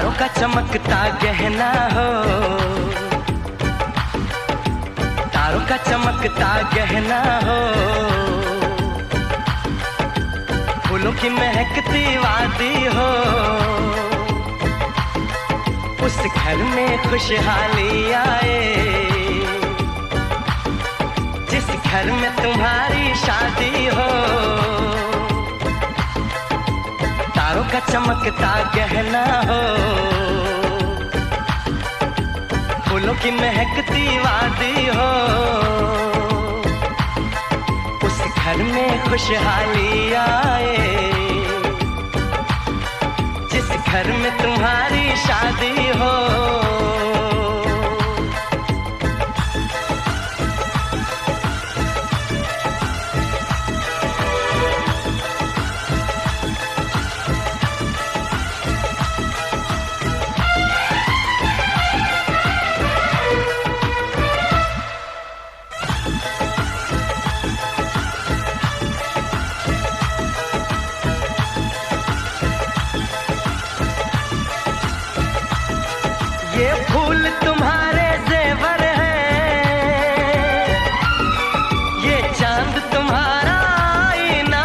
तारों का चमकता गहना हो, तारों का चमकता गहना हो, फूलों की महकती वादी हो, उस घर में खुशहाली आए, जिस घर में तुम्हारी शादी हो। तारों का चमकता गहना हो, फूलों की महकती वादी हो, उस घर में खुशहाली आए, जिस घर में तुम्हारी शादी हो। ये फूल तुम्हारे जेवर हैं, ये चांद तुम्हारा आईना,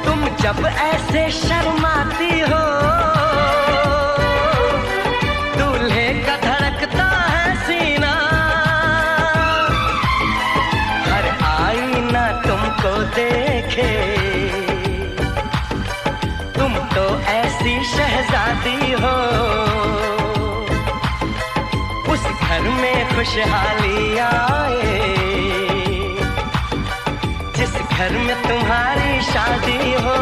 तुम जब ऐसे शर्माती हो, दूल्हे का धड़कता है सीना, हर आईना तुमको देखे, तुम तो ऐसी शहजादी हो, उस घर में खुशहाली आए, जिस घर में तुम्हारी शादी हो।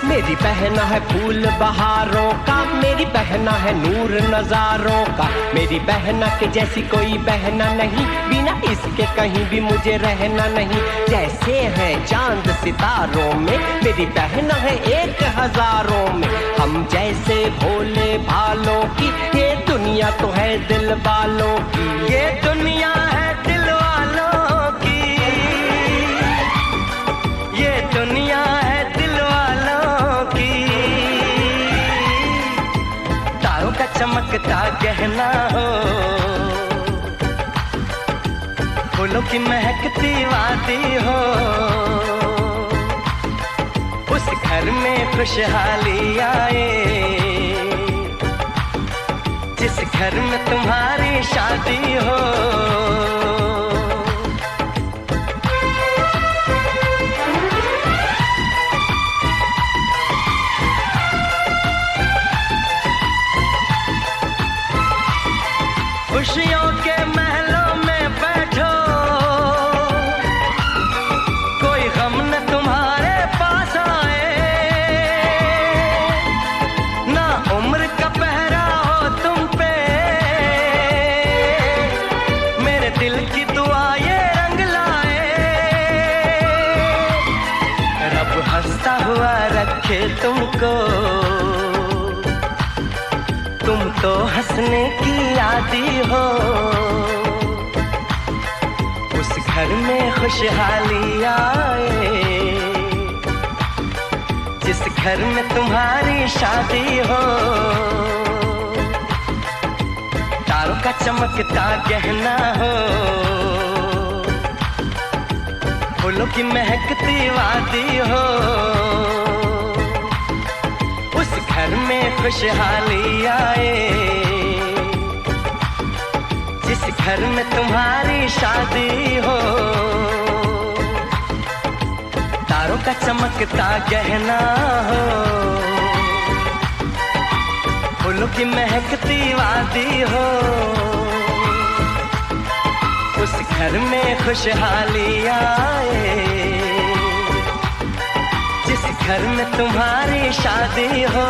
मेरी बहना है फूल बहारों का, मेरी बहना है नूर नजारों का, मेरी बहना के जैसी कोई बहना नहीं, बिना इसके कहीं भी मुझे रहना नहीं। जैसे है चांद सितारों में, मेरी बहना है एक हजारों में, हम जैसे भोले भालों की, ये दुनिया तो है दिल वालों की, ये दुनिया है दिल वालों की, ये दुनिया है दिल वालों की। तारों का चमकता गहना हो, फूलों की महकती वादी हो, उस घर में खुशहाली आए, जिस घर में तुम्हारी शादी हो। खुशियों के महलों में बैठो, कोई गम न तुम्हारे पास आए, ना उम्र का पहरा हो तुम पे, मेरे दिल की दुआ ये रंग लाए, रब हंसता हुआ रखे तुमको, तुम तो हंसने की आदी हो, उस घर में खुशहाली आए, जिस घर में तुम्हारी शादी हो। तारों का चमकता गहना हो, फूलों की महकती वादी हो, उस घर में खुशहाली आए, जिस घर में तुम्हारी शादी हो। तारों का चमकता गहना हो, फूलों की महकती वादी हो, उस घर में खुशहाली आए, जिस घर में तुम्हारी शादी हो।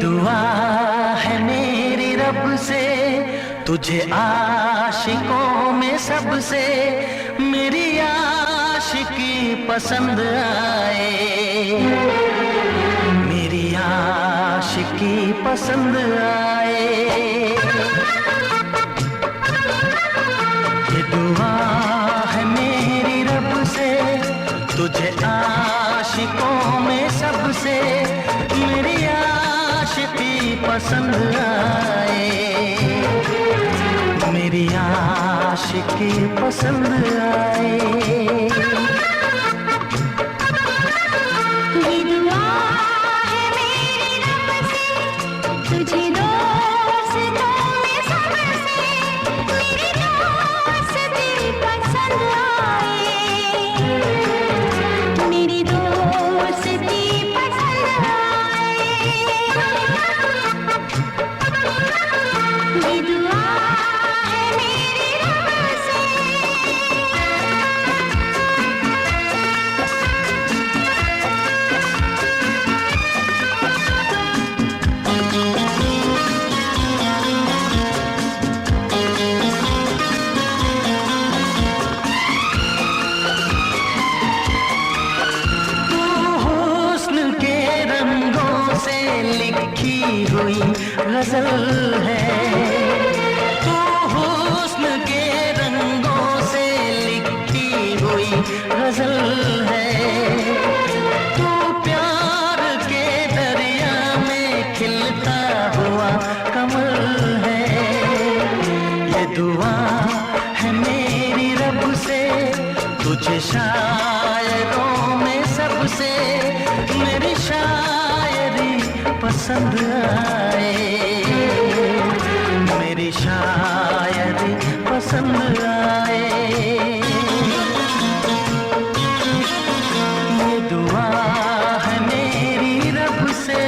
दुआ है मेरी रब से, तुझे आशिकों में सबसे मेरी आशिकी पसंद आए, मेरी आशिकी पसंद आए। ये दुआ है मेरी रब से, तुझे आशिकों में सबसे मेरी आशिकी पसंद आए, मेरी आशिकी पसंद आए। ये दुआ है मेरी रब से, तुझे दोस्तों में सबसे मेरी दोस्ती पसंद आए, मेरी दोस्ती पसंद आए। ये दुआ है मेरी रब से। हुस्न के रंगों से लिखी हुई गजल है, तो हुस्न के रंगों से लिखी हुई गजल है, तो प्यार के दरिया में खिलता हुआ कमल है। ये दुआ है मेरी रब से, तुझे शायरों में सबसे मेरी शायरी पसंद आए, मेरी शायरी पसंद आए। ये दुआ है मेरी रब से।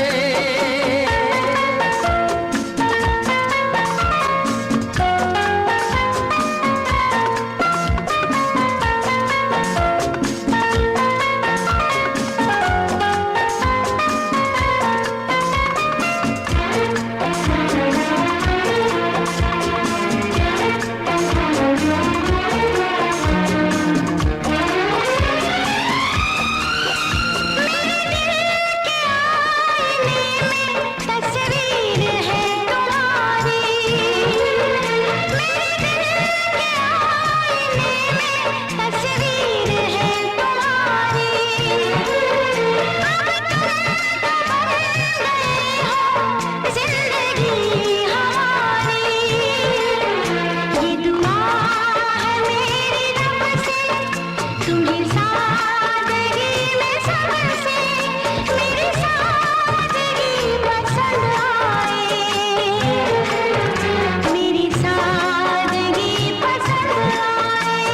तस्वीर है तुम्हारी, मेरे दिल के आईने में तस्वीर है तुम्हारी। अब तुम बन गए हो जिंदगी हमारी। ये दुआ है मेरी रब से, तुम्हें सादगी में सबसे मेरी सादगी पसंद आए, मेरी सादगी पसंद आए।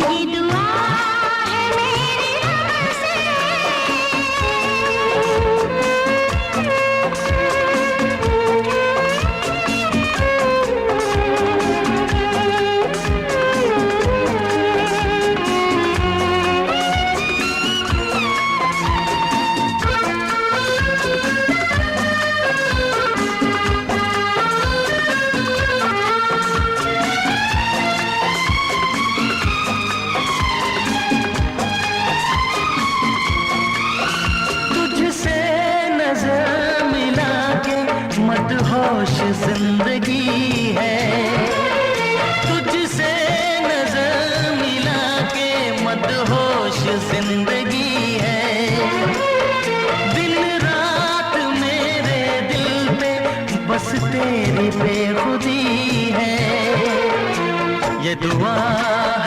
ये दुआ है मेरी रब से। तुझसे नजर मिला के मदहोश जिंदगी है, तुझसे नजर मिला के मदहोश जिंदगी है। दिन रात मेरे दिल पे बस तेरी बेखुदी है। ये दुआ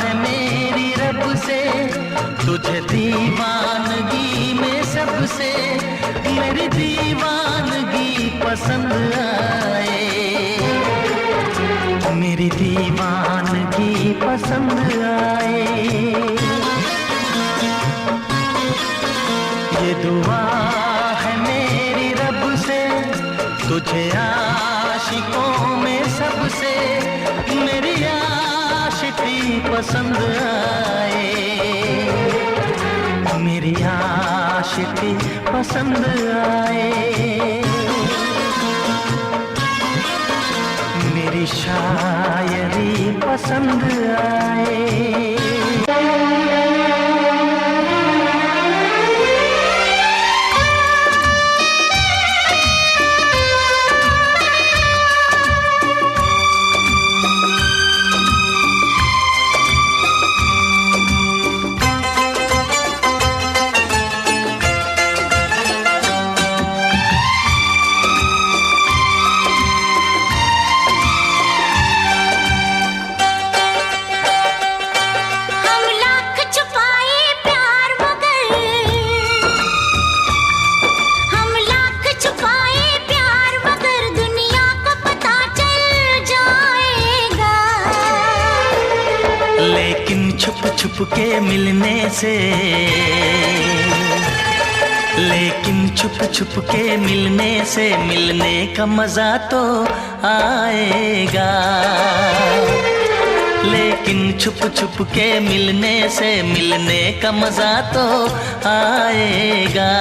है मेरी रब से, तुझे दीवानगी में सबसे मेरी दीवानगी पसंद आए, मेरी दीवानगी पसंद आए। ये दुआ है मेरी रब से, तुझे आशिकों में सबसे मेरी आशिकी पसंद आए, मेरी आशिकी पसंद आए, मेरी शायरी पसंद आए। छुप के मिलने से, लेकिन छुप छुप के मिलने से मिलने का मजा तो आएगा। लेकिन छुप छुप के मिलने से मिलने का मजा तो आएगा।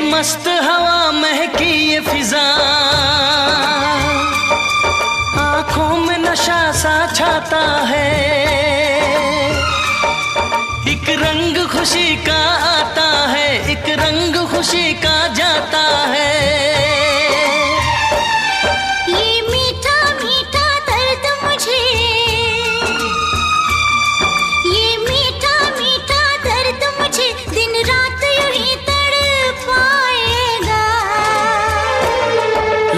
मस्त हवा महकी ये फिजा, आंखों में नशा सा छाता है। एक रंग खुशी का आता है, एक रंग खुशी का जाता है। ये मीठा मीठा दर्द मुझे, ये मीठा मीठा दर्द मुझे दिन रात यूं ही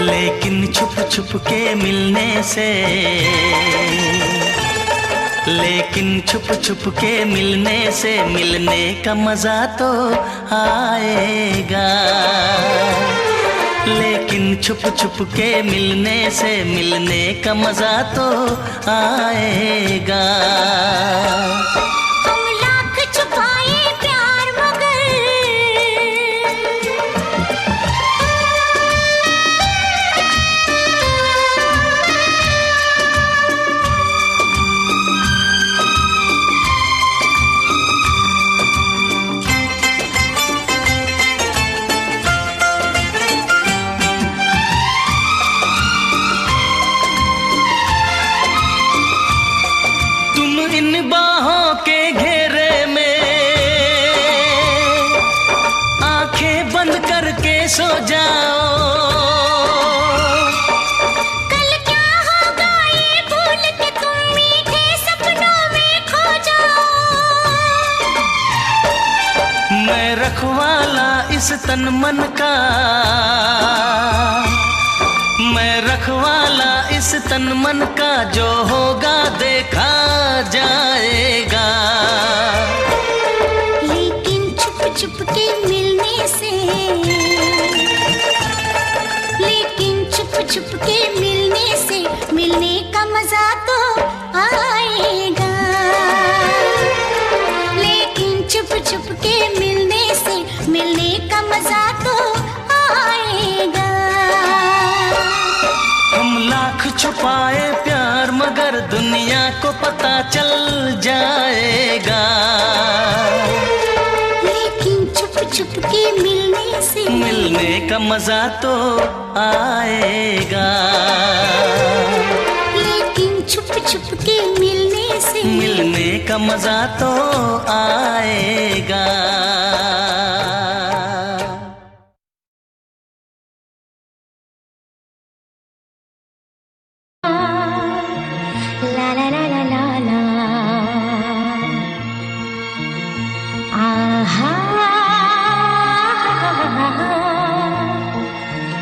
लेकिन छुप छुप के मिलने से, लेकिन छुप छुप के मिलने से मिलने का मजा तो आएगा। लेकिन छुप छुप के मिलने से मिलने का मजा तो आएगा। इन बाहों के घेरे में आंखें बंद करके सो जाओ। कल क्या होगा ये भूल के तुम मीठे सपनों में खो जाओ। मैं रखवाला इस तन मन का, मैं रखवाला इस तन मन का, जो होगा देखा जाएगा। लेकिन छुप छुप के मिलने से, लेकिन छुप छुप के मिलने से मिलने का मजा तो आएगा। लेकिन छुप छुप के मिलने से मिलने का मजा तो आएगा। हम लाख छुपाए प्यार मगर दुनिया को पता चल जाएगा। लेकिन छुप छुप के मिलने से मिलने का मजा तो आएगा। लेकिन छुप छुप के मिलने से मिलने का मजा तो आएगा। ला ला ला ला ला ला, आहा,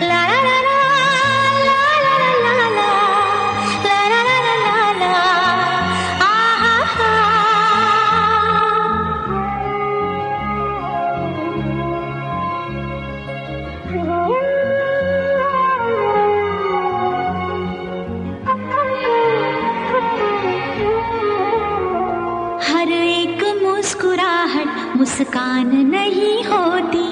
ला ला ला ला ला ला ला ला ला ला ला ला ला, आहा। मुस्कुराहट मुस्कान नहीं होती।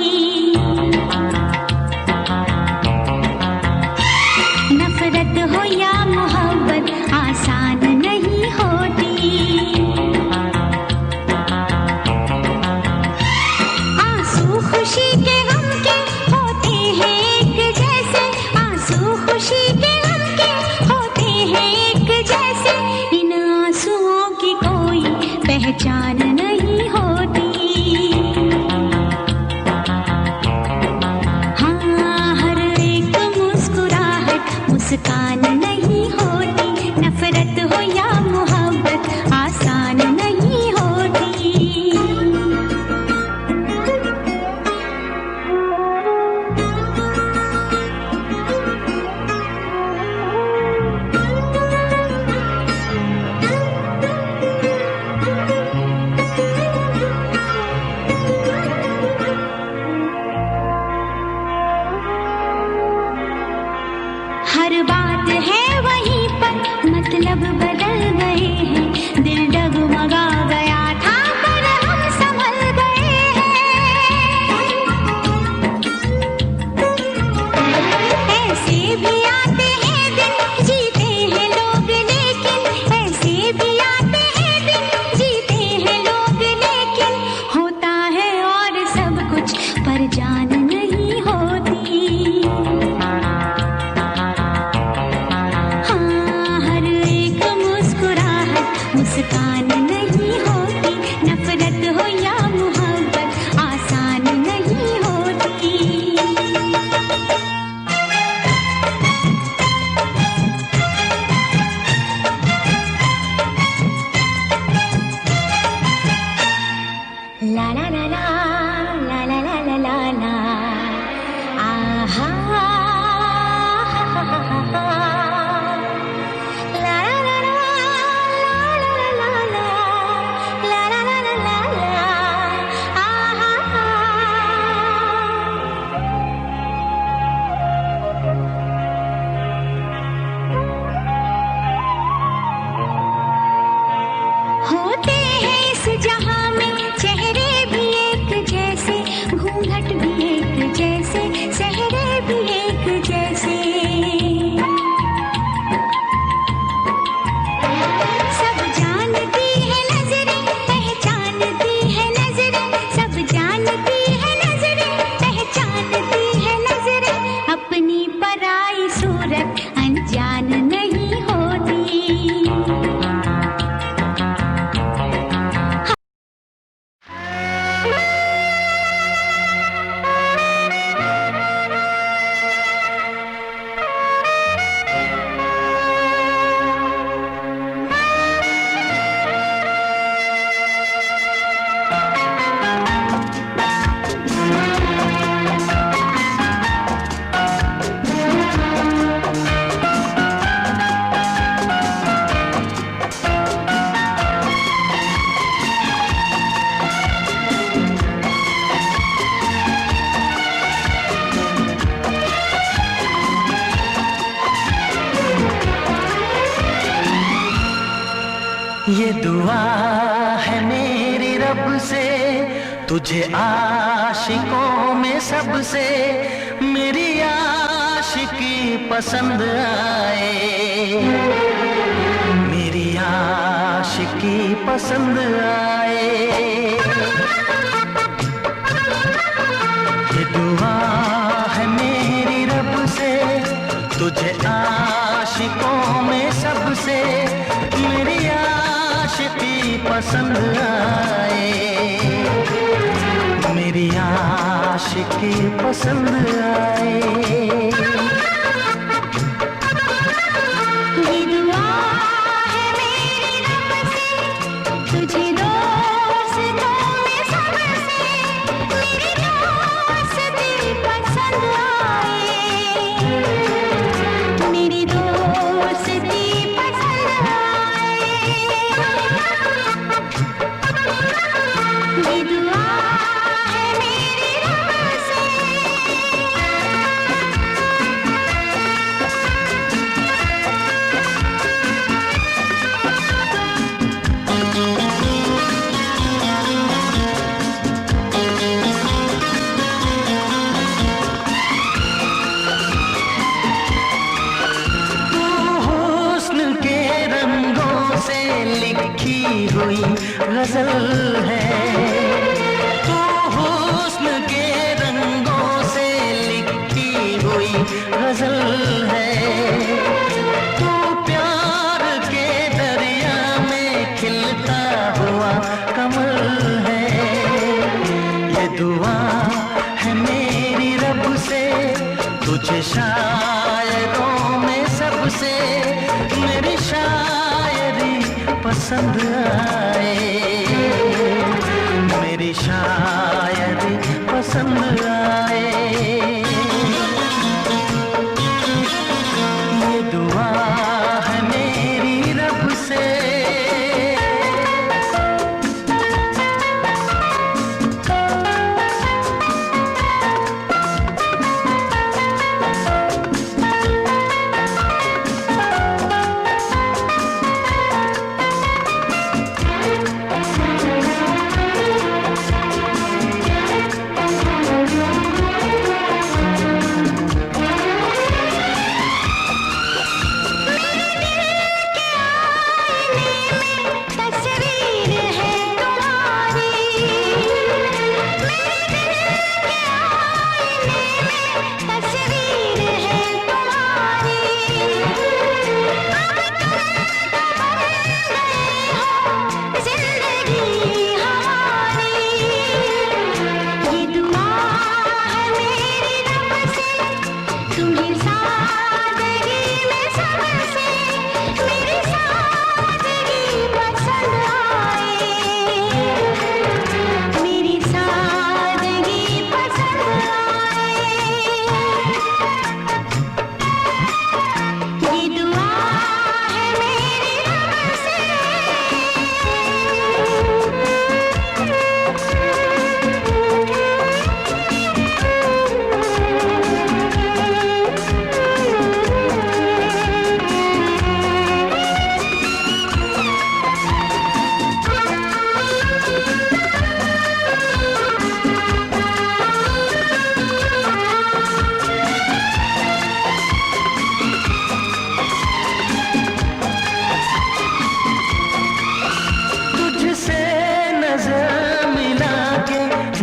नफरत हो या मोहब्बत आसान नहीं होती। आंसू खुशी के गम के होते हैं एक जैसे, आंसू खुशी के गम के होते हैं एक जैसे। इन आंसुओं की कोई पहचान नहीं होती। हाँ, हर एक मुस्कुराहट मुस्कान नहीं होती। नफरत हो या मोहब्बत आसान नहीं होती। हर बात है वहीं पर, मतलब बदल गए हैं। दिल डगमगा गया था पर हम संभल गए हैं। ऐसे भी आते हैं दिन, जीते हैं लोग लेकिन, ऐसे भी आते हैं दिन, जीते हैं लोग लेकिन। होता है और सब कुछ पर जान नहीं होती। मुस्कान नहीं होती। नफरत हो या मोहब्बत आसान नहीं होती। ला ला ला ला ला ला ला ला ला ला आहा होते हैं इस जहां में चेहरे भी एक जैसे, घूंघट भी एक जैसे, चेहरे भी एक जैसे। सब जानती है नजरें, पहचानती है नजरें, सब जानती है नजरें, पहचानती है नजरें। अपनी पराई सूरत अनजान नहीं होती। ये दुआ है मेरी रब से, तुझे आशिकों में सबसे मेरी आशिकी पसंद आए, मेरी आशिकी पसंद आए। ये दुआ है मेरी रब से, तुझे आशिकों में सबसे मेरी आशिकी पसंद आए, मेरी आशिकी पसंद आए। तुझे दोस्तों में सबसे मेरी दोस्ती पसंद आए, मेरी दोस्ती पसंद आए। ये दुआ है मेरी रब से। गजल है। तू हुस्न के रंगों से लिखी हुई गजल है। तू प्यार के दरिया में खिलता हुआ कमल है। ये दुआ है मेरी रब से तुझे शायरों में सबसे मेरी शायरी पसंद आए। मेरी शायरी पसंद आए। ये दुआ है मेरी रब से।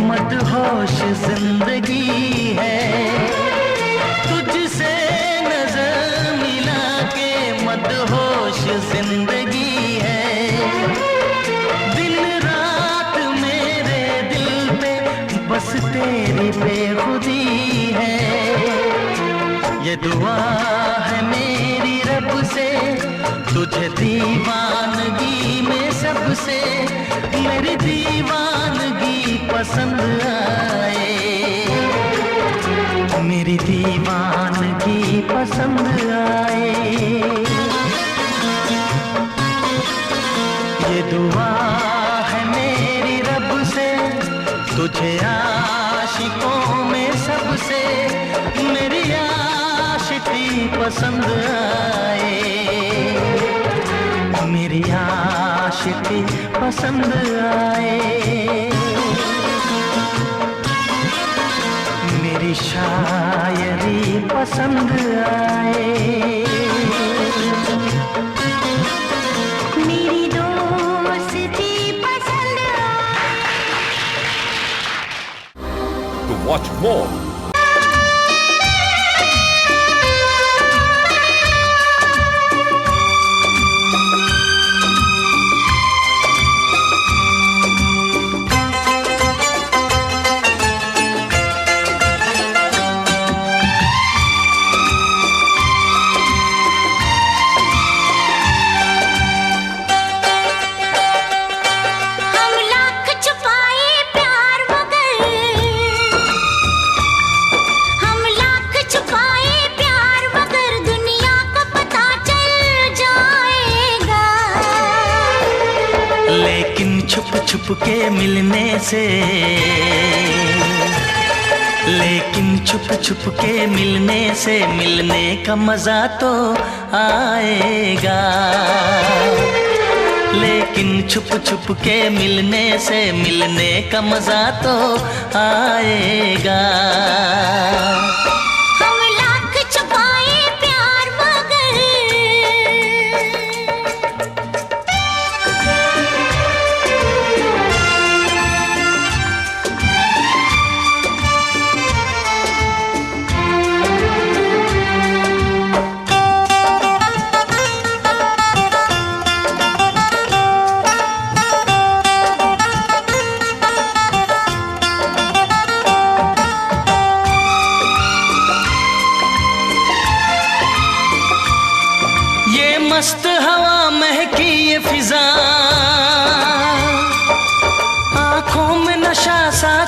मदहोश जिंदगी है। तुझसे नजर मिला के मदहोश जिंदगी है। दिन रात मेरे दिल पे बस तेरी बेखुदी है। ये दुआ है मेरी रब से तुझे दीवानगी में सबसे मेरी दीवानगी पसंद आए। मेरी दीवानगी पसंद आए। ये दुआ है मेरी रब से तुझे आशिकों में सबसे मेरी आशिकी पसंद आए। मेरी आशिकी पसंद आए। मेरी शायरी पसंद आए। मेरी दोस्ती पसंद आए। To watch more, छुप के मिलने से, लेकिन छुप छुप के मिलने से मिलने का मजा तो आएगा। लेकिन छुप छुप के मिलने से मिलने का मजा तो आएगा।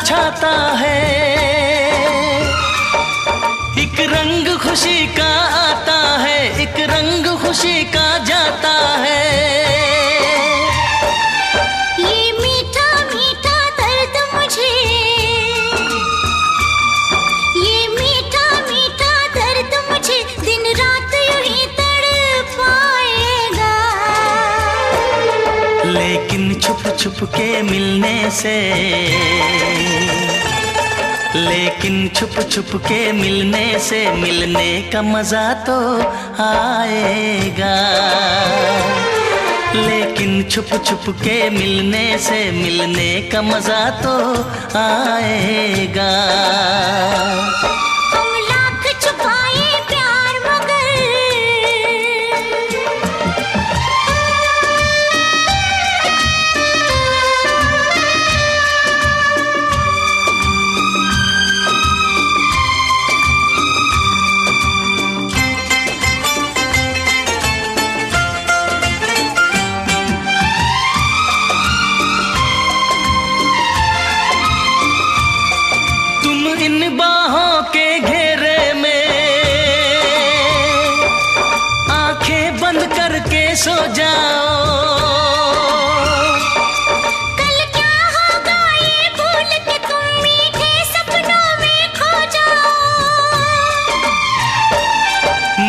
छाता है, एक रंग खुशी का आता है, एक रंग खुशी का जाता है। ये मीठा मीठा दर्द मुझे, ये मीठा मीठा दर्द मुझे दिन रात यूं ही तड़पाएगा। लेकिन छुप छुप के मिलने से, लेकिन छुप छुप के मिलने से मिलने का मजा तो आएगा। लेकिन छुप छुप के मिलने से मिलने का मजा तो आएगा। हम लाख छुपाए प्यार मगर, इन बाहों के घेरे में आंखें बंद करके सो जाओ। कल क्या होगा ये भूल के तुम मीठे सपनों में खो जाओ।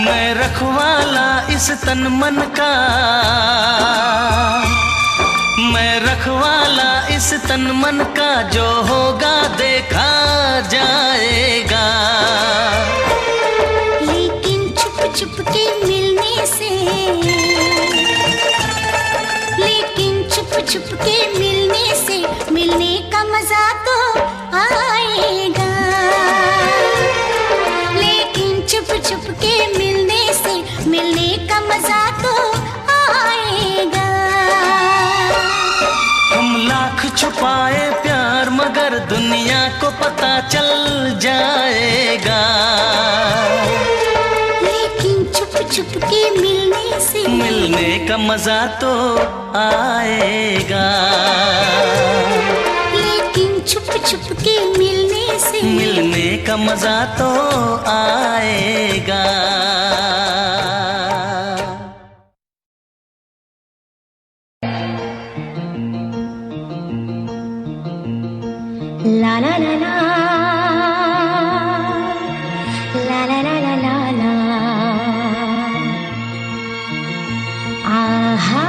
मैं रखवाला इस तन मन का, मैं रखवाला इस तन मन का, जो होगा देखा जाएगा। लेकिन छुप छुप के मिलने से, लेकिन छुप छुप के मिलने से मिलने का मजा तो आएगा। लेकिन छुप छुप के मिलने से मिलने का मजा तो आएगा। हम लाख छुपाए प्यार मगर दुनिया को पता चल जाएगा। लेकिन छुप छुप के मिलने से मिलने का मजा तो आएगा। लेकिन छुप छुप के मिलने से मिलने का मजा तो आएगा। ला ला ला ला ला ला ला ला ला ला आहा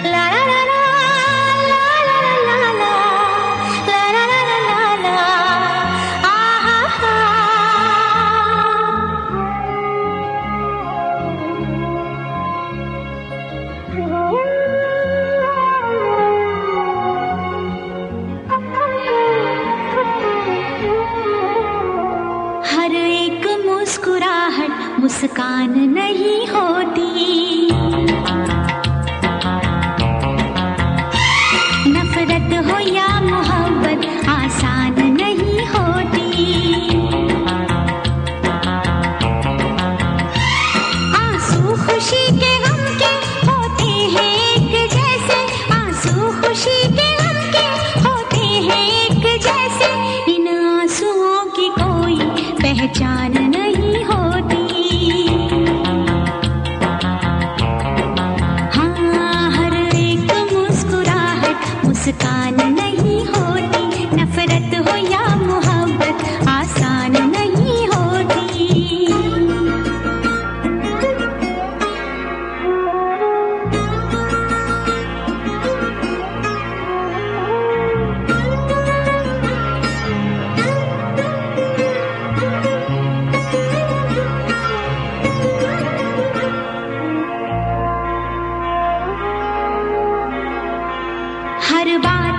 ला ला ला ला ला ला ला ला ला ला ला ला ला आहा। हर एक मुस्कुराहट मुस्कान नहीं होती, नफरत हो या मोहब्बत आसान नहीं होती। आंसू खुशी के गम के होते हैं एक जैसे, आंसू खुशी के गम के होते हैं एक जैसे। इन आंसुओं की कोई पहचान नहीं होती। हाँ, हर एक मुस्कुराहट मुस्कान नहीं होती, नफरत हो या मोहब्बत आसान नहीं होती। हर बात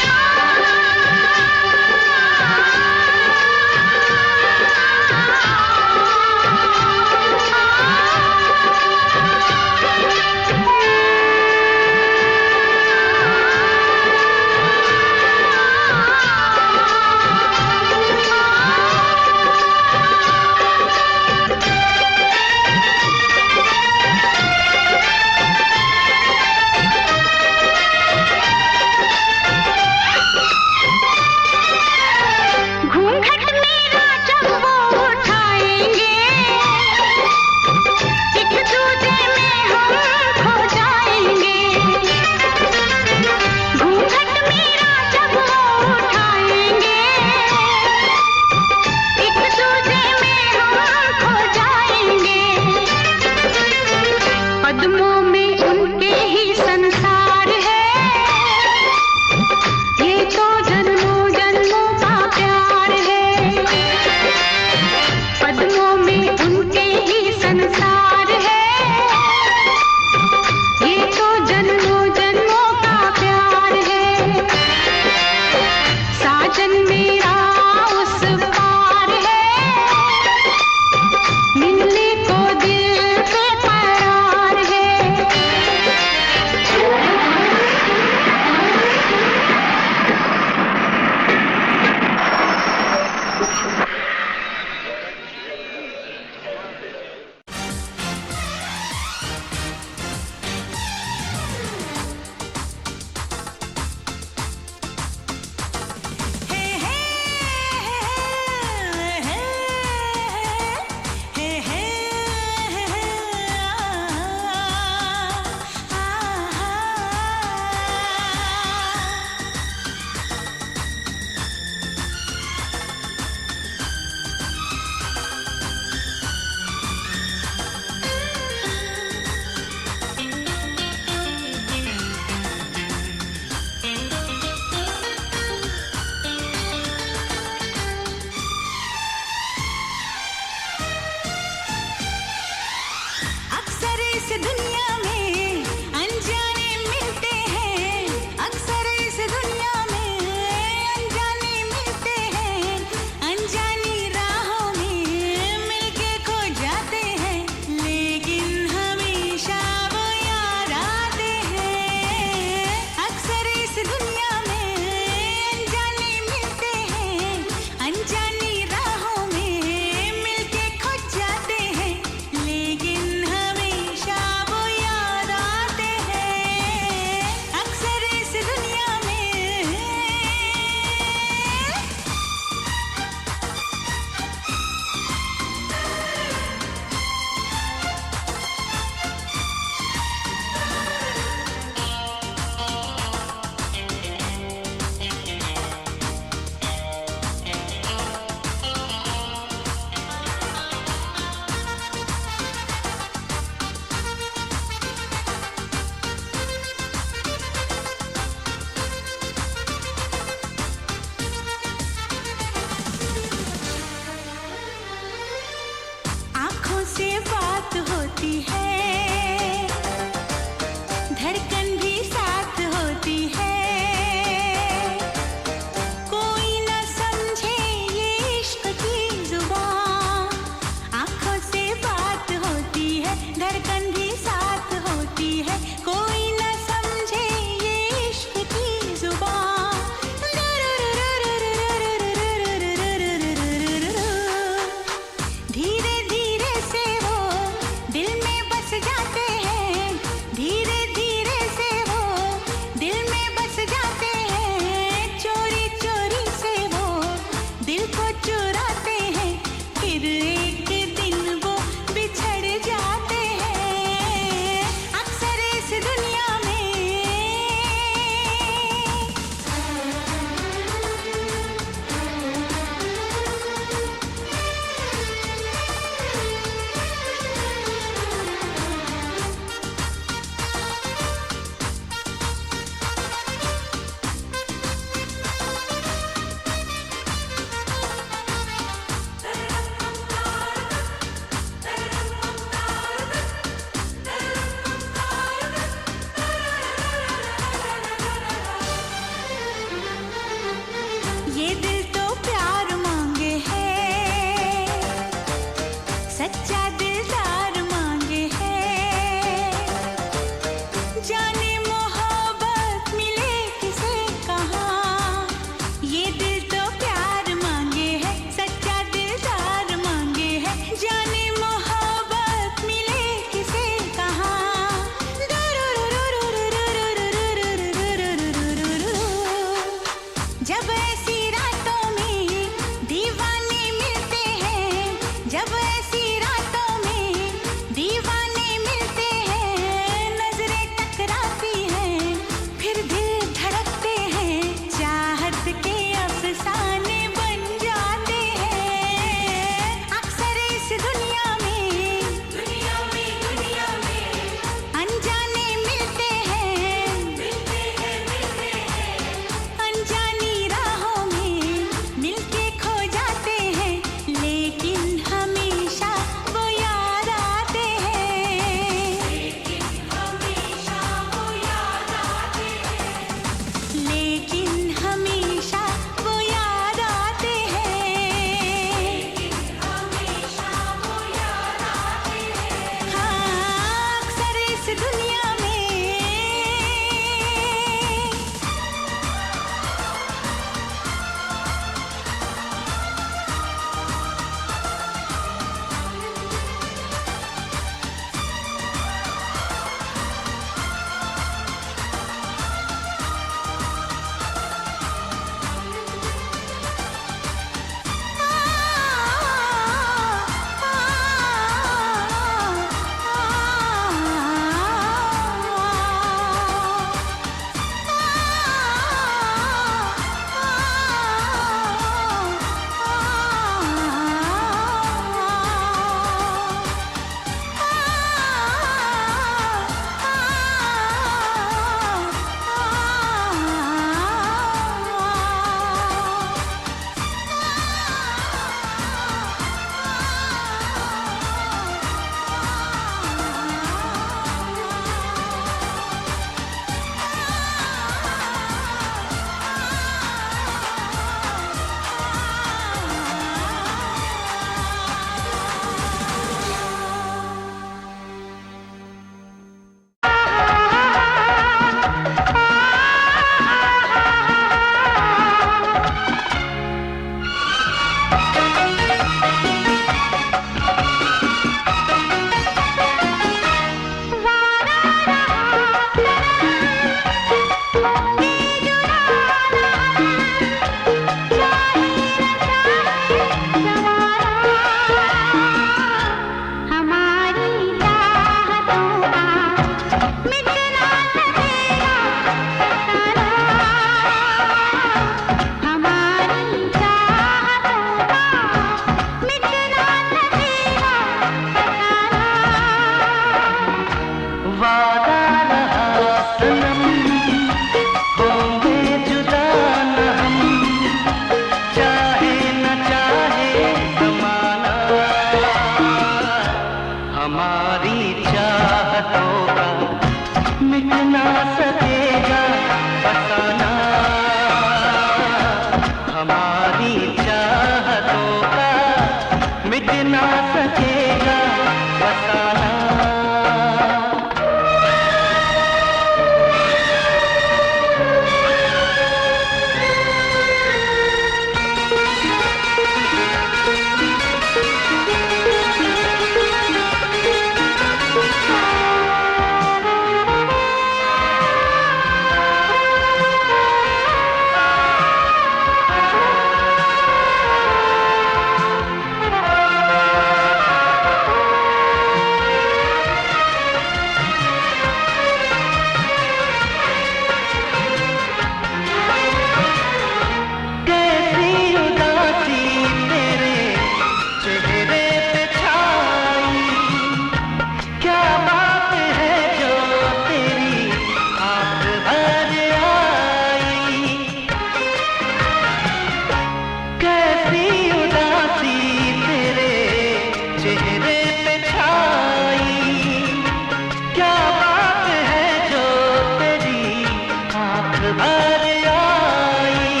बार आई,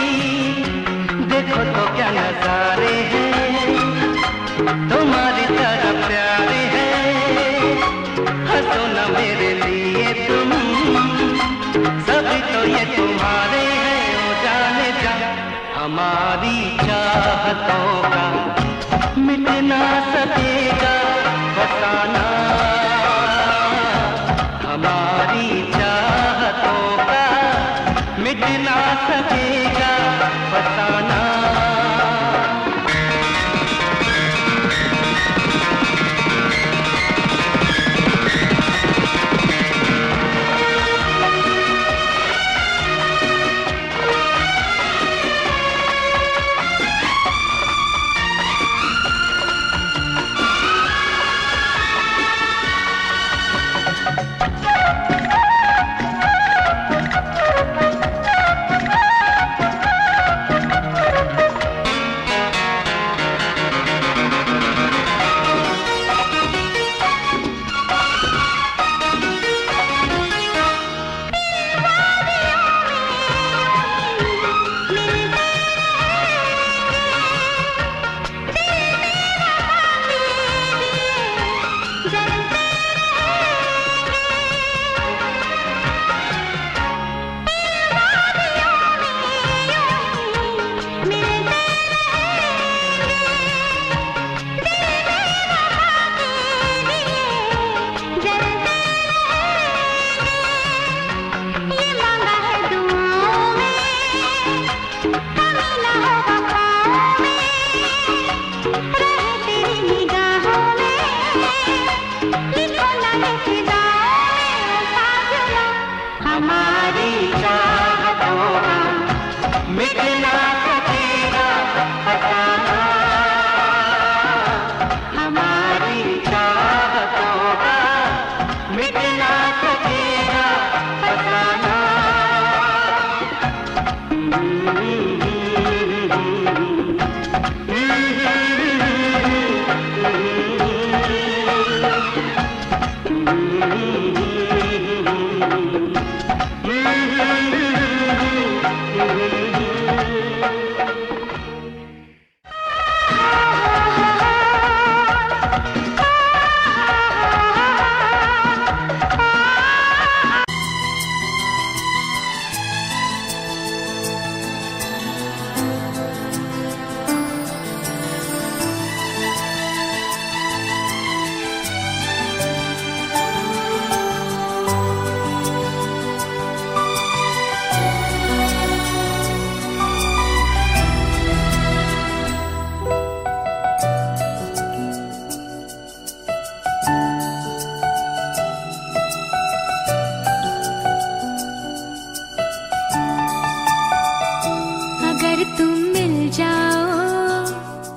देखो तो क्या नजारे हैं, तुम्हारी तरह प्यारे हैं, हंसो न मेरे लिए तुम, सभी तो ये तुम्हारे हैं, ओ जाने जा। हमारी चाहतों का मिट ना सकेगा फसाना, हमारी चाहतों का मिट ना सकेगा फसाना।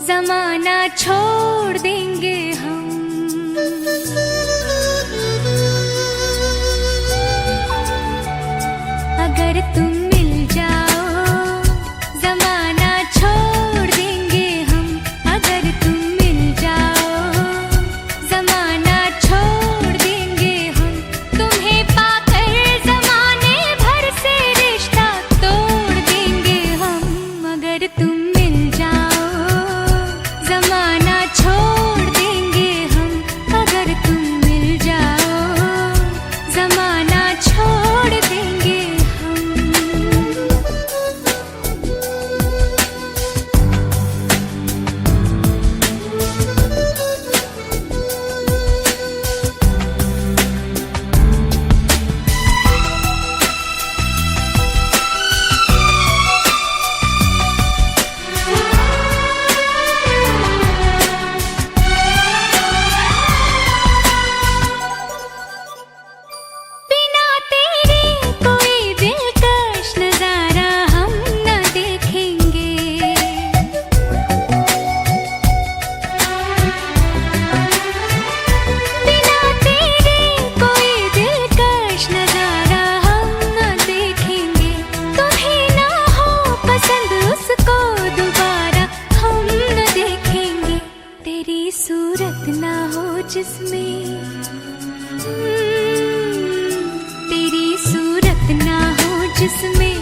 जमाना छोड़ देंगे हम, अगर तुम मिल जाओ जमाना छोड़ देंगे हम, अगर तुम मिल जाओ जमाना छोड़ देंगे हम, तुम्हें पाकर जमाने भर से रिश्ता तोड़ देंगे हम, अगर तुम मिल जाओ जमाना छोड़ देंगे हम, अगर तुम मिल जाओ जमाना छोड़ देंगे हम। बिना तेरे कोई दिलकश नजारा हम न देखेंगे, बिना तेरे कोई दिलकश नजारा हम न देखेंगे, तुम्हें ना हो पसंद उसको दोबारा हम न देखेंगे, तेरी सूरत ना हो जिसमें तेरी सूरत ना हो जिसमें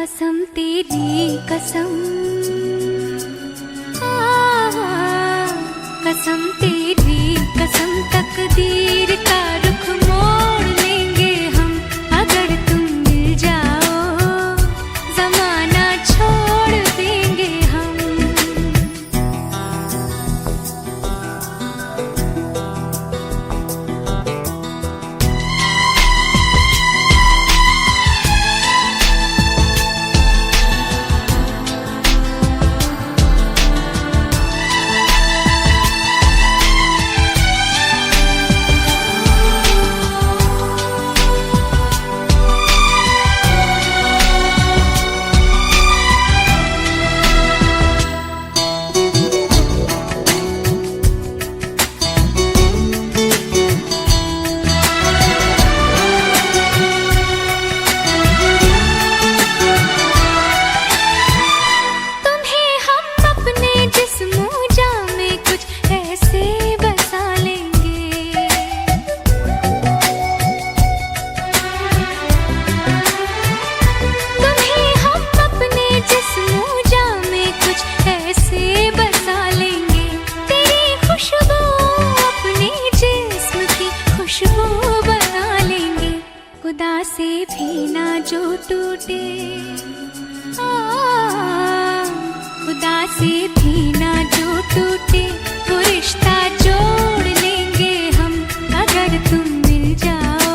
कसम तेरी कसम, कसम तेरी कसम, तकदीर का रुख मोड़ लेंगे हम अगर तुम मिल जाओ, जमाना छोड़ देंगे हम। खुदा से भी ना जो टूटे, खुदा से भी ना जो टूटे, वो रिश्ता जोड़ लेंगे हम अगर तुम मिल जाओ,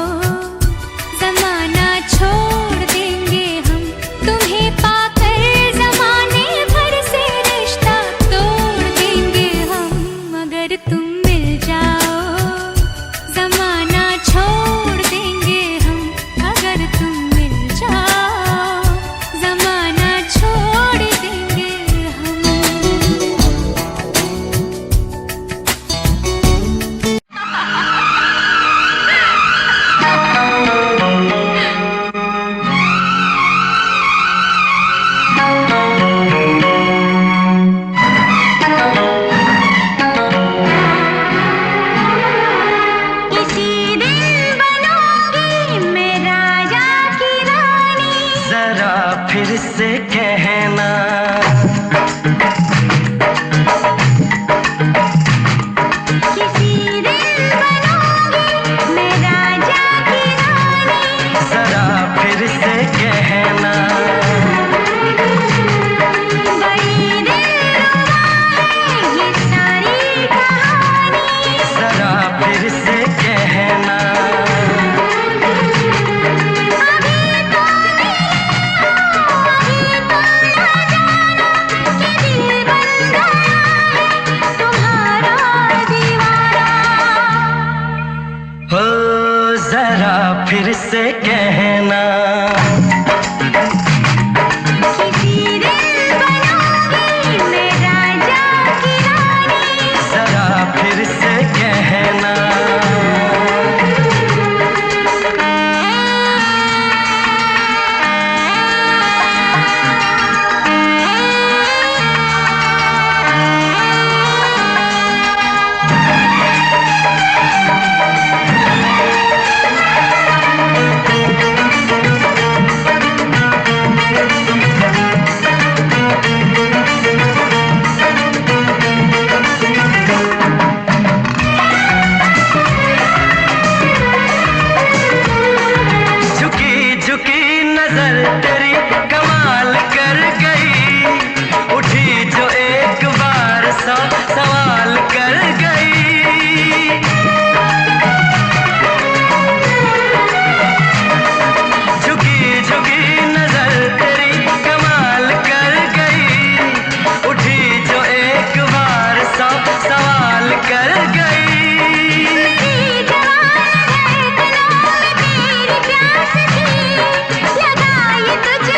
जमाना छोड़ देंगे हम। तुम्हें पाकर जमाने भर से रिश्ता तोड़ देंगे हम अगर तुम मिल जाओ, जमाना छोड़ देंगे हम अगर तुम मिल जाओ, जमाना छोड़ देंगे हम। किसी दिन बनूंगी मैं राजा की रानी, जरा फिर से कहना, किसी दिन बनूंगी मैं राजा की रानी, जरा फिर से कहना, बड़ी दिलरुबा है ये सारी कहानी, जरा फिर से कहना। हो जरा फिर से कहना, किसी दिन बनूंगी मैं राजा की रानी, जरा फिर से कहना। झुकी झुकी नजर तेरी कमाल कर गई, उठी जो एक बार सौ सवाल कर गई। झुकी झुकी नजर तेरी कमाल कर गई, उठी जो एक बार सौ सवाल कर गई। मेरी जवान धड़कनों में तेरी प्यास थी, लगाई तुझे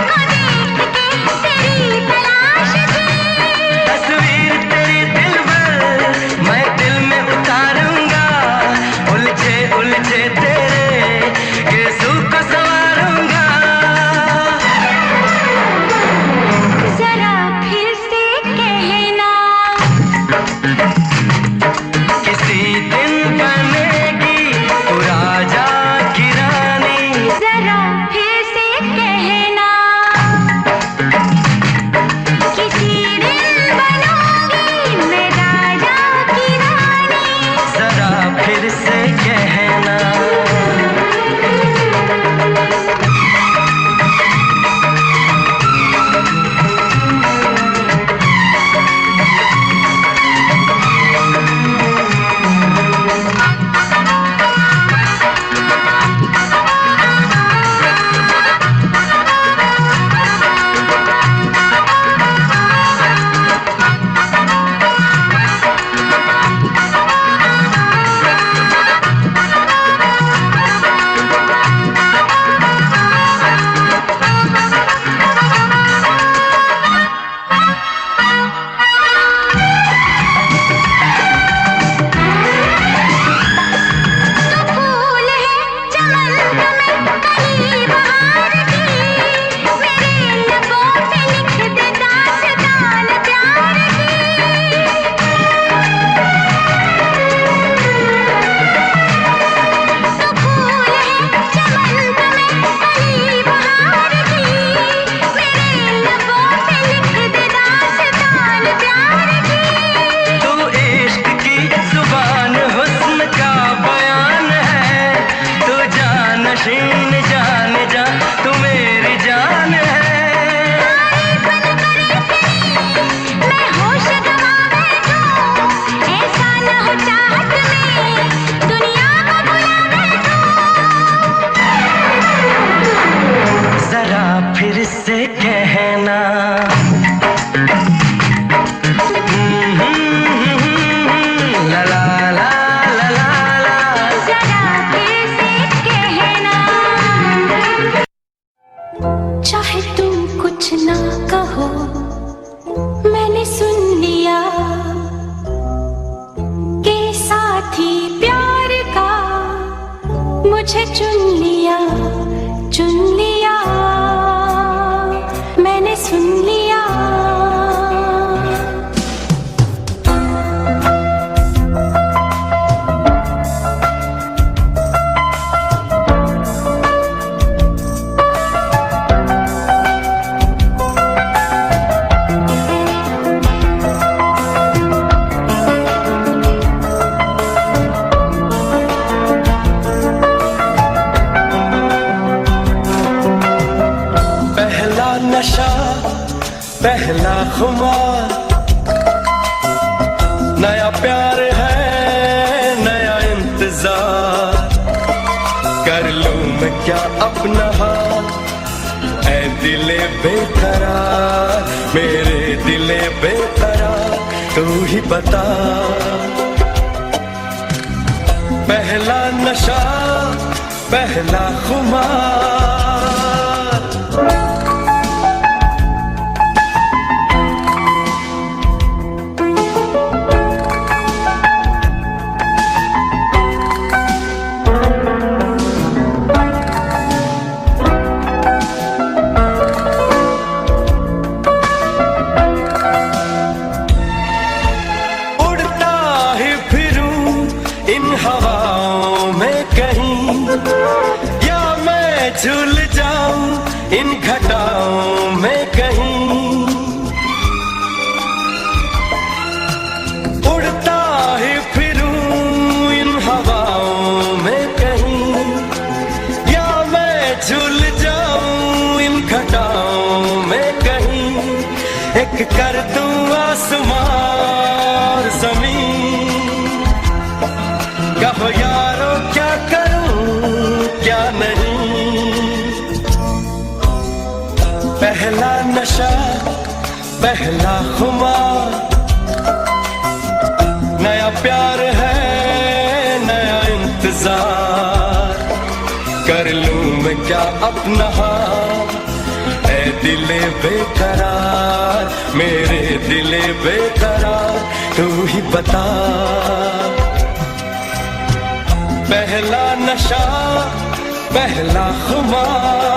कहना। ला ला ला ला ला ला, जरा फिर से कहना। चाहे तुम कुछ ना कहो, मैंने सुन लिया के साथी प्यार का मुझे चुन लिया, चुन लिया, मैंने सुन लिया। पहला नशा, पहला खुमार, नया प्यार है, नया इंतजार। कर लूं मैं क्या अपना हाल, ऐ दिले बेकरार, मेरे दिले बेकरार, तू ही बता। पहला नशा, पहला खुमार, हवाओं में कहीं, या मैं झूल जाऊं इन घटाओं में कहीं। उड़ता ही फिरूं इन हवाओं में कहीं, या मैं झूल जाऊं इन घटाओं में कहीं। एक कर दूं आसमां और जमीन, कहो यारो क्या करूं क्या नहीं। पहला नशा, पहला खुमार, नया प्यार है, नया इंतजार। कर लूं मैं क्या अपना हाल, ऐ दिले बेकरार, मेरे दिले बेकरार, तू ही बता। पहला नशा, पहला खुमार।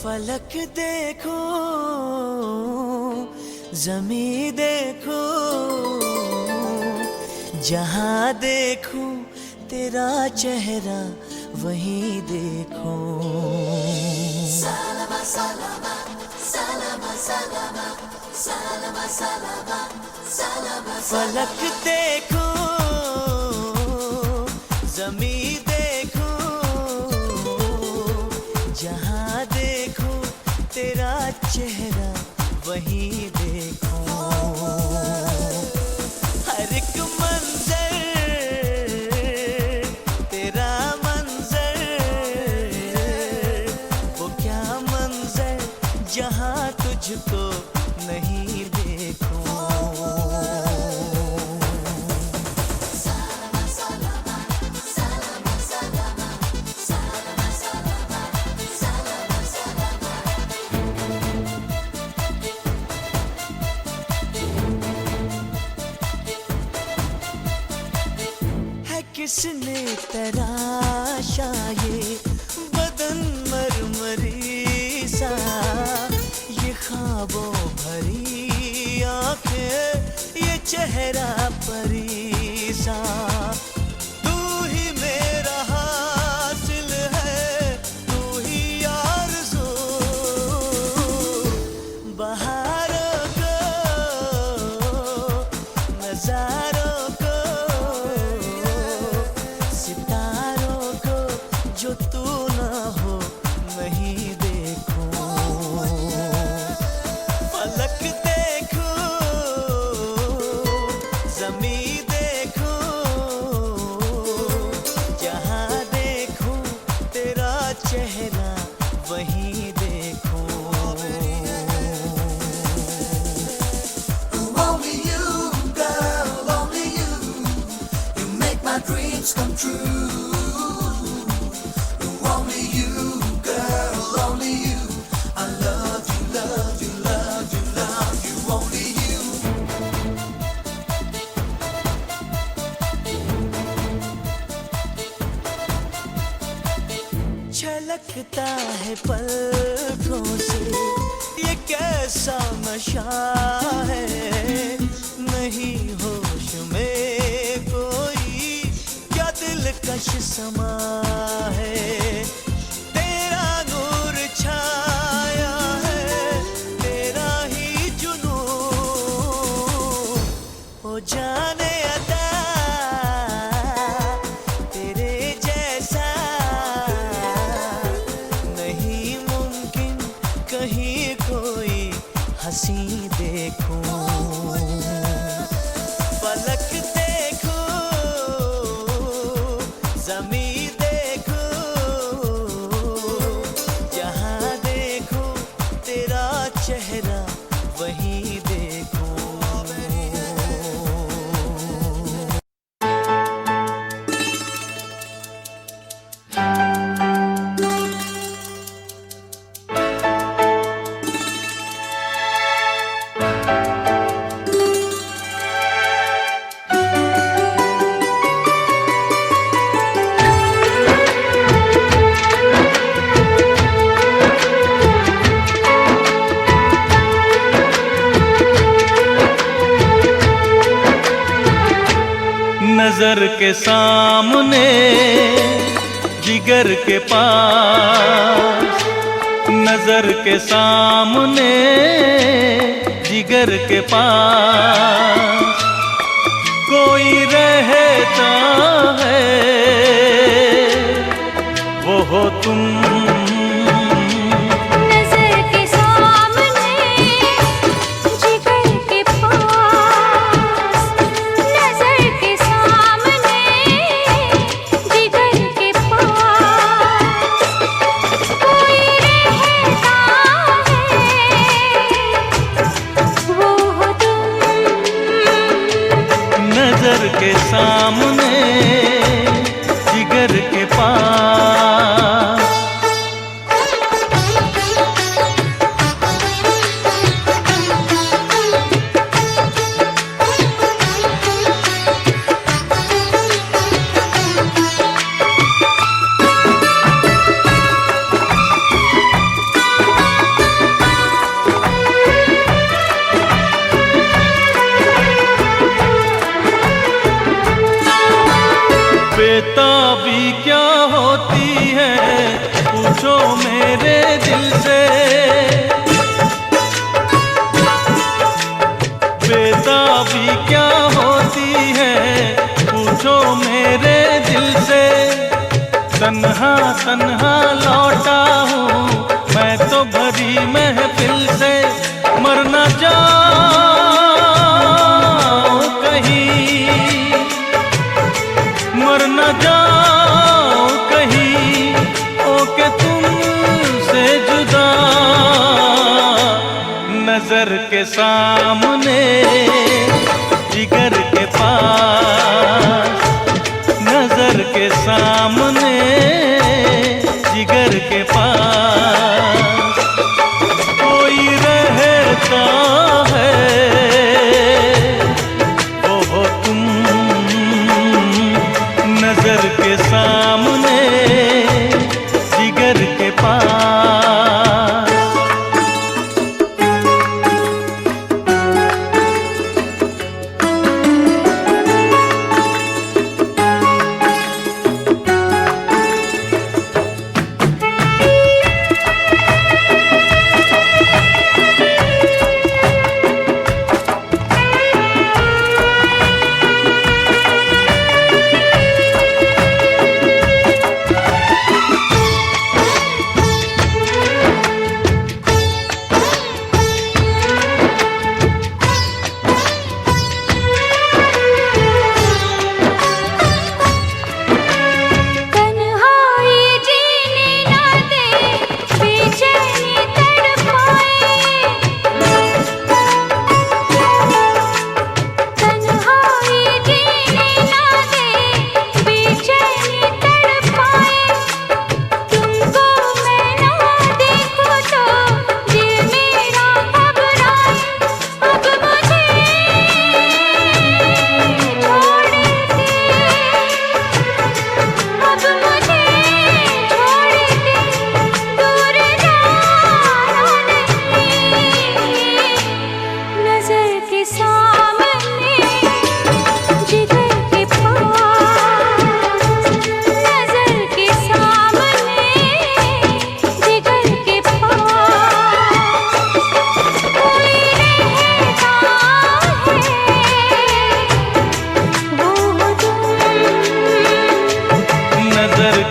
फलक देखो, ज़मीं देखो, जहाँ देखूं तेरा चेहरा वहीं देखो। सलामा सलामा सलामा सलामा सलामा सलामा सलामा। फलक देखो, जमी देखूं, जहां देखूं तेरा चेहरा वहीं देखूं। हर एक मंजर तेरा मंजर, वो क्या मंजर जहां तुझको नहीं देखूं। किसने तराशा ये बदन मरमरी सा, ये ख्वाबों भरी आंखें, ये चेहरा परी सा। तू ही मेरा हासिल है, तू ही आरज़ू, बहारों को नज़ारों जो तू ना हो नहीं देखूं। फलक देखूं, ज़मी देखूं, जहां देखूं तेरा चेहरा वहीं देखूं। Only you, girl, only you. You make my dreams come true. छलकता है पलकों से ये कैसा नशा है, नहीं होश में कोई क्या दिलकश समा है। तेरा नूर छाया है, तेरा ही जुनून, हो जाने अदा तेरे जैसा कहीं कोई हंसी देखूं। पलक देखूं, ज़मी देखूं, जहां देखूं तेरा चेहरा वहीं देखूं। नजर के सामने जिगर के पास, नजर के सामने जिगर के पास कोई रहता है, वो हो तुम। नजर के सामने जिगर के पास। बेताबी क्या होती है पूछो मेरे दिल से, बेताबी क्या होती है पूछो मेरे मेरे दिल से तन्हा तन्हा लौटा हूँ मैं तो भरी महफिल से। मर न जाओ कहीं, मर न जाओ कहीं, ओ के तुमसे जुदा। नजर के सामने जिगर के पास, नजर के सामने जिगर के पास कोई रहता है, वो हो तुम। नजर के सामने जिगर के पास।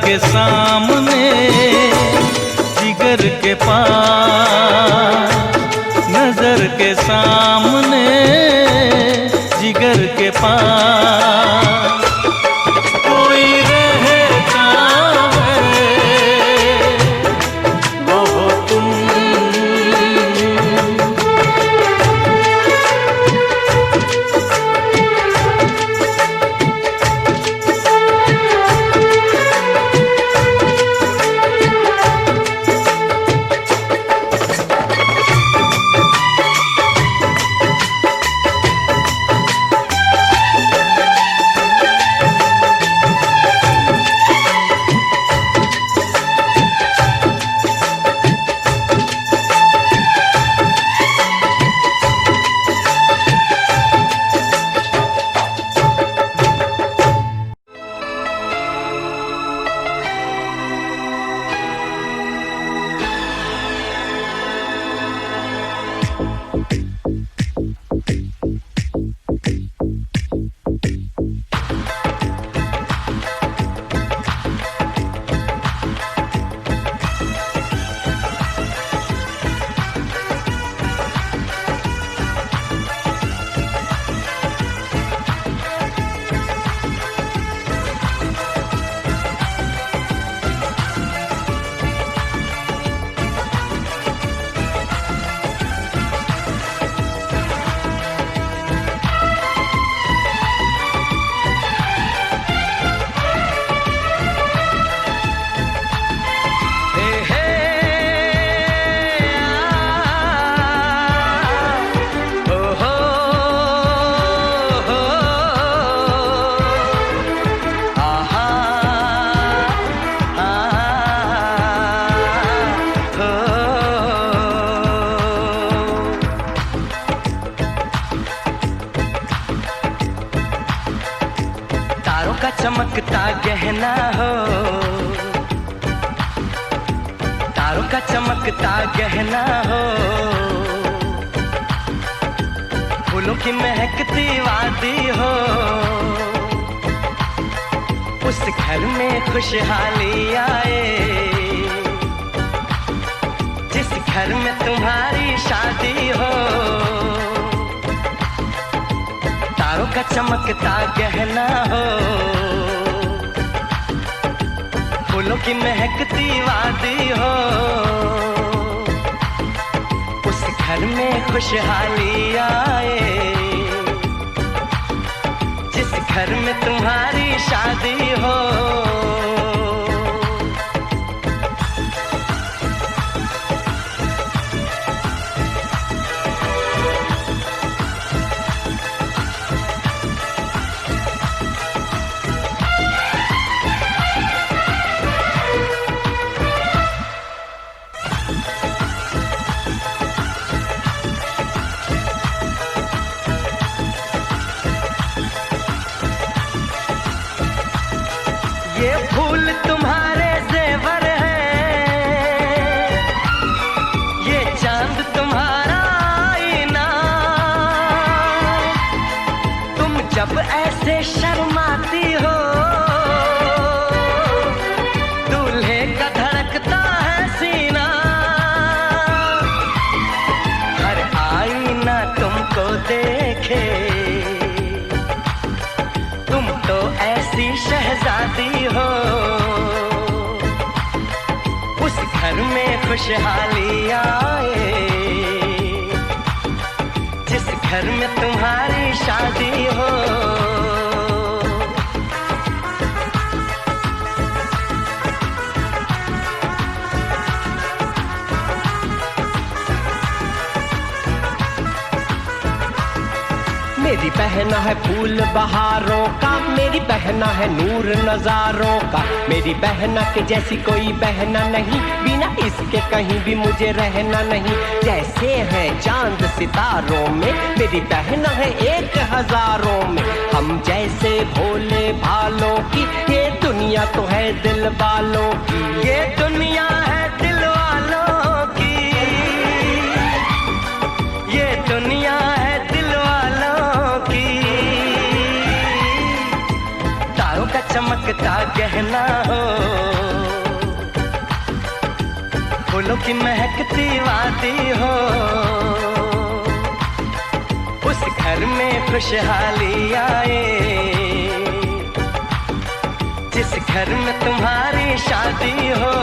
के सामने जिगर के पास, नजर के सामने जिगर के पास कोई रहता है, वो हो तुम। का चमकता गहना हो, तारों का चमकता गहना हो, फूलों की महकती वादी हो, उस घर में खुशहाली आए, जिस घर में तुम्हारी शादी हो। तारों का चमकता गहना हो, फूलों की महकती वादी हो। उस घर में खुशहाली आए, जिस घर में तुम्हारी शादी हो। ये फूल तुम्हारे जेवर हैं, ये चांद तुम्हारा आईना। तुम जब ऐसे शर्माती हो, दूल्हे का धड़कता है सीना। हर आईना तुमको देखे, तुम तो ऐसी शहजादी हो। उस घर में खुशहाली आए, जिस घर में तुम्हारी शादी हो। मेरी बहना है फूल बहारों का, मेरी बहना है नूर नजारों का। मेरी बहना के जैसी कोई बहना नहीं, बिना इसके कहीं भी मुझे रहना नहीं। जैसे है चांद सितारों में, मेरी बहना है 1000 में। हम जैसे भोले भालों की, ये दुनिया तो है दिल वालों की। ये दुनिया है दिल वालों की, ये दुनिया है दिल वालों की। तारों का चमकता गहना हो, फूलों की महकती वादी हो। उस घर में खुशहाली आए, जिस घर में तुम्हारी शादी हो।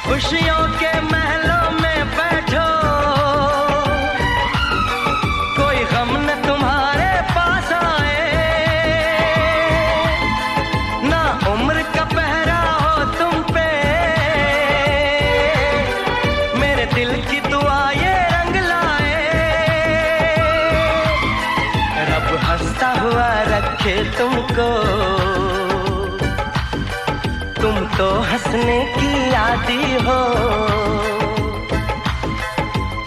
खुशियों के महलों में बैठो, कोई गम न तुम्हारे पास आए। ना उम्र का पहरा हो तुम पे, मेरे दिल की दुआ ये रंग लाए। रब हंसता हुआ रखे तुमको, तुम तो हंसने की आदी हो।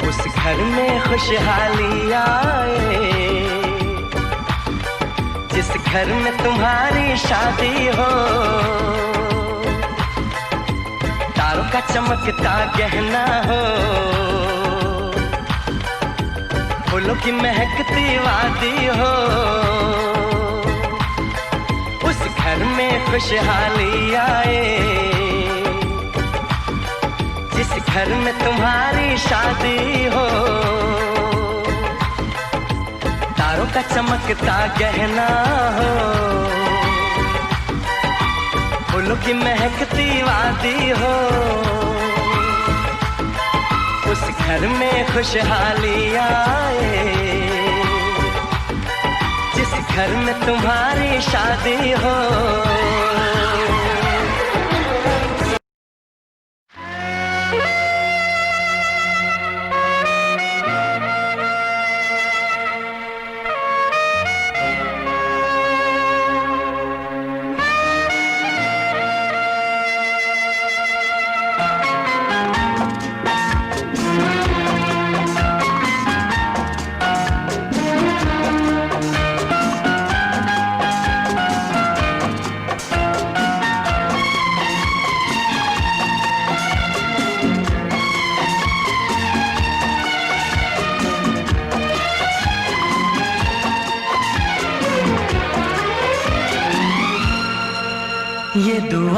उस घर में खुशहाली आए, जिस घर में तुम्हारी शादी हो। तारों का चमकता गहना हो, फूलों की महकती वादी हो। उस घर में खुशहाली आए, जिस घर में तुम्हारी शादी हो। तारों का चमकता गहना हो, फूलों की महकती वादी हो। उस घर में खुशहाली आए, जिस घर में तुम्हारी शादी हो।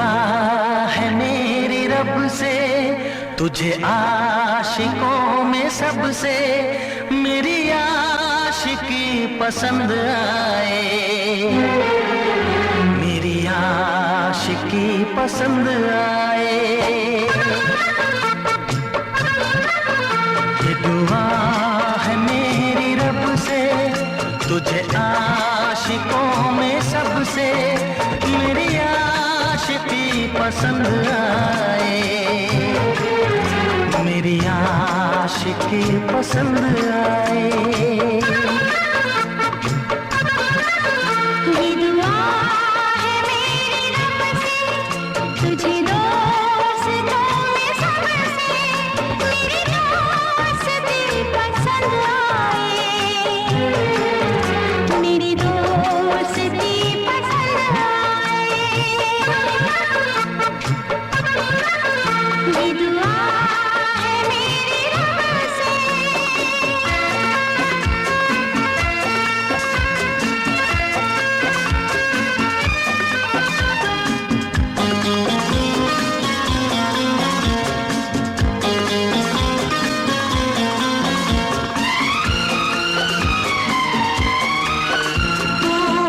दुआ है मेरी रब से, तुझे आशिकों में सबसे मेरी आशिकी पसंद आए, मेरी आशिकी पसंद आए। ये दुआ है मेरी रब से, तुझे आशिकों में सबसे मेरी आशिकी पसंद आए, मेरी आशिकी पसंद आए। ये दुआ है मेरी रब से, तुझे दोस्तों में सबसे मेरी दोस्ती पसंद आए, मेरी दोस्ती पसंद आए। ये दुआ है मेरी रब से।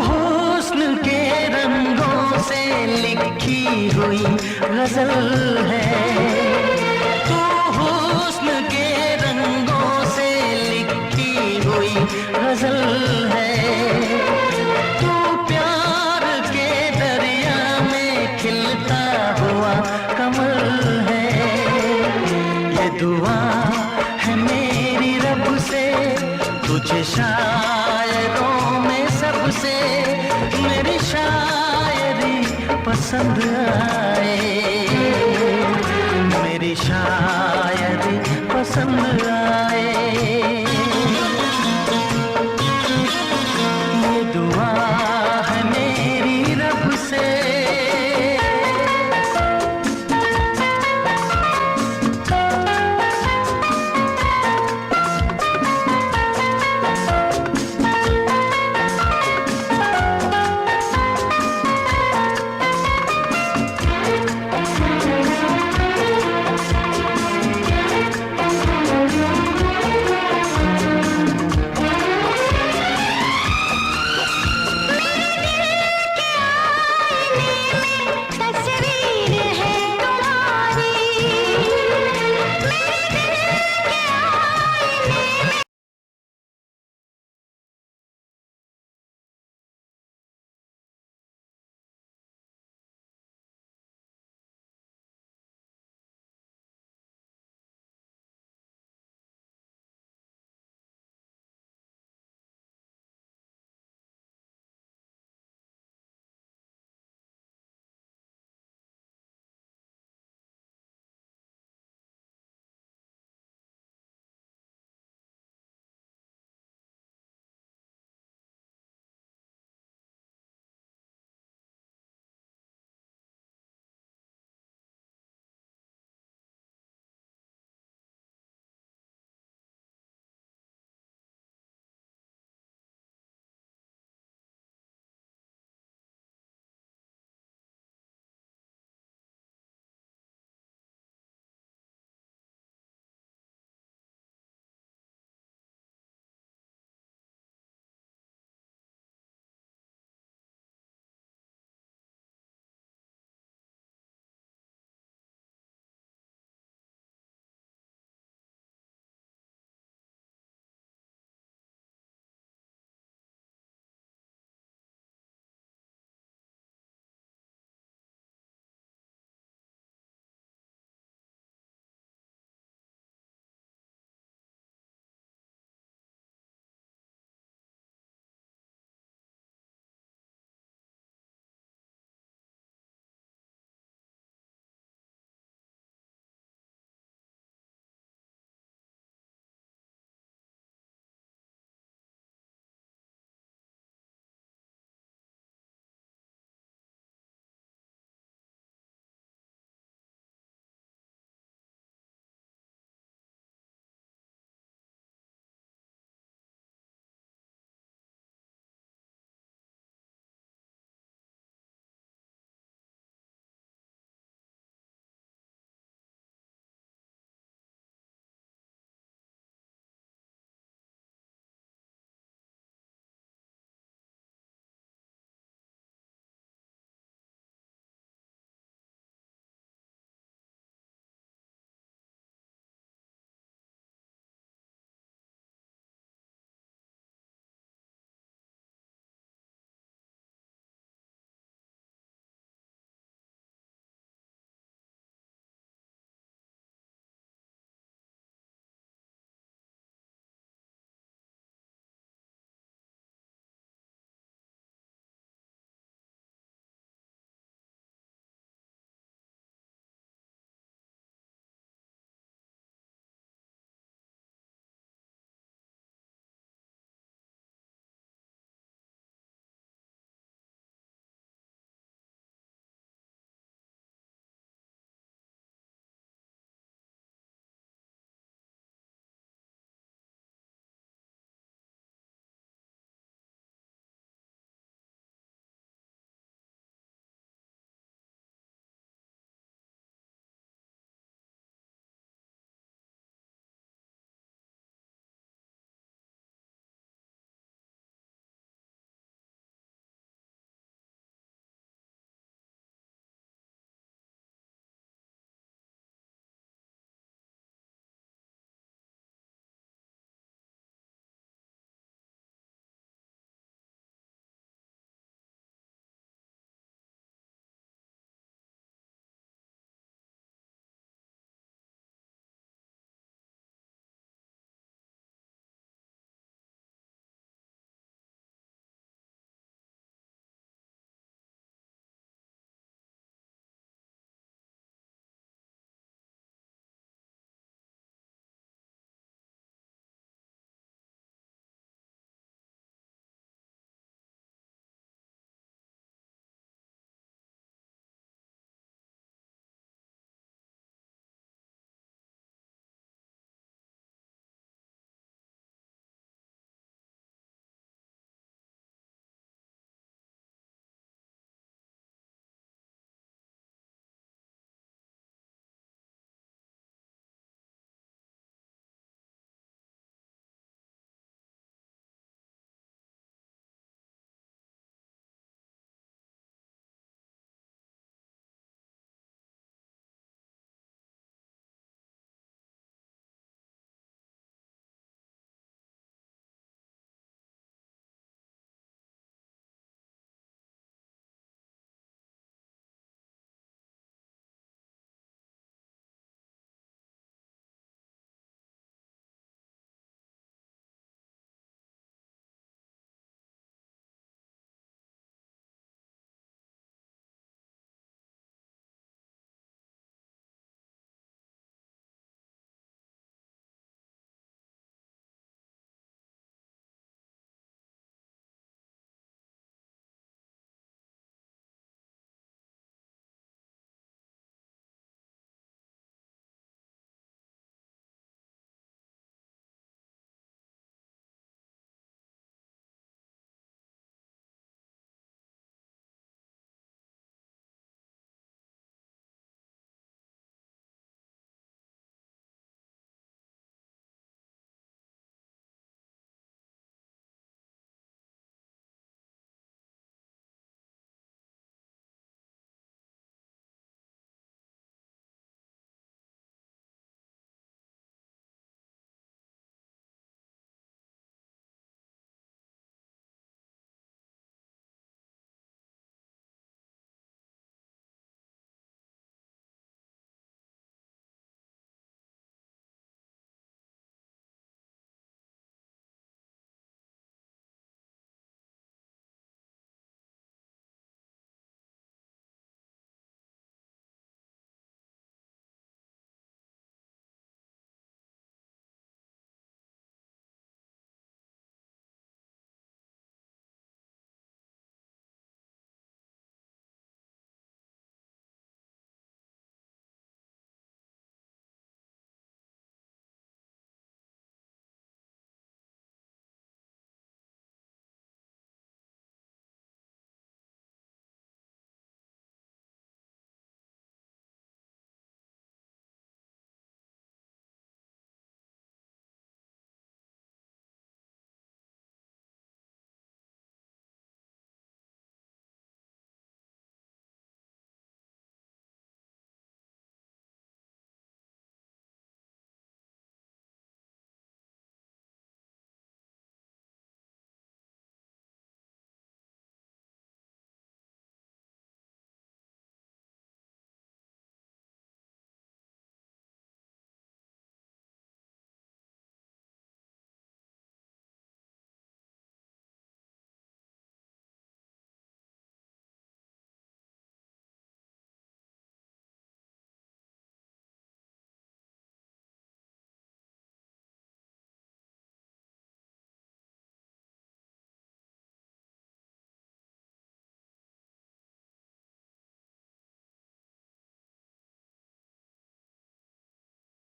हुस्न के रंगों से लिखी हुई गजल है, तू हुस्न के रंगों से लिखी हुई गजल है, तू प्यार के दरिया में खिलता हुआ कमल है। ये दुआ है मेरी रब से, तुझे शायरों में सबसे मेरी शायरी पसंद आए,